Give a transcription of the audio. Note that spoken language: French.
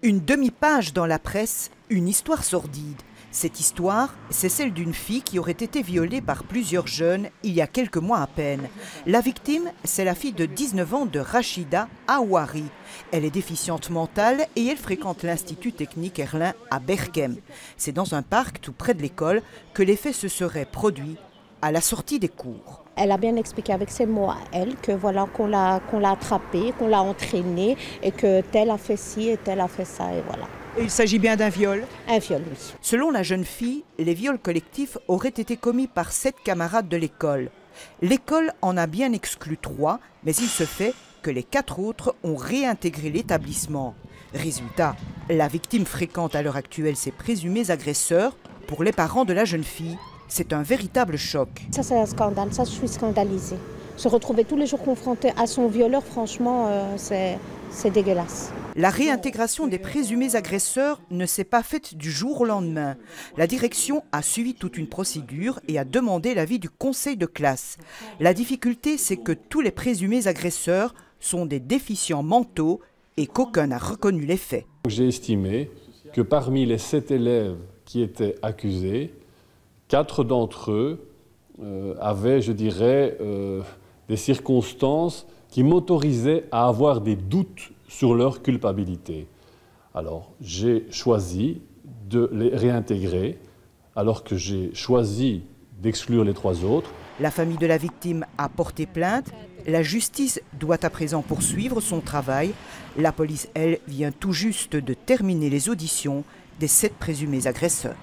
Une demi-page dans la presse, une histoire sordide. Cette histoire, c'est celle d'une fille qui aurait été violée par plusieurs jeunes il y a quelques mois à peine. La victime, c'est la fille de 19 ans de Rachida Aouari. Elle est déficiente mentale et elle fréquente l'Institut technique Erlin à Berchem. C'est dans un parc tout près de l'école que les faits se seraient produits à la sortie des cours. Elle a bien expliqué avec ses mots à elle que voilà qu'on l'a attrapée, qu'on l'a entraînée et que tel a fait ci et tel a fait ça et voilà. Et il s'agit bien d'un viol? Un viol, oui. Selon la jeune fille, les viols collectifs auraient été commis par 7 camarades de l'école. L'école en a bien exclu 3, mais il se fait que les 4 autres ont réintégré l'établissement. Résultat, la victime fréquente à l'heure actuelle ses présumés agresseurs. Pour les parents de la jeune fille, c'est un véritable choc. Ça, c'est un scandale. Ça, je suis scandalisée. Se retrouver tous les jours confrontée à son violeur, franchement, c'est dégueulasse. La réintégration des présumés agresseurs ne s'est pas faite du jour au lendemain. La direction a suivi toute une procédure et a demandé l'avis du conseil de classe. La difficulté, c'est que tous les présumés agresseurs sont des déficients mentaux et qu'aucun n'a reconnu les faits. J'ai estimé que parmi les 7 élèves qui étaient accusés, 4 d'entre eux avaient, je dirais, des circonstances qui m'autorisaient à avoir des doutes sur leur culpabilité. Alors, j'ai choisi de les réintégrer, alors que j'ai choisi d'exclure les 3 autres. La famille de la victime a porté plainte. La justice doit à présent poursuivre son travail. La police, elle, vient tout juste de terminer les auditions des 7 présumés agresseurs.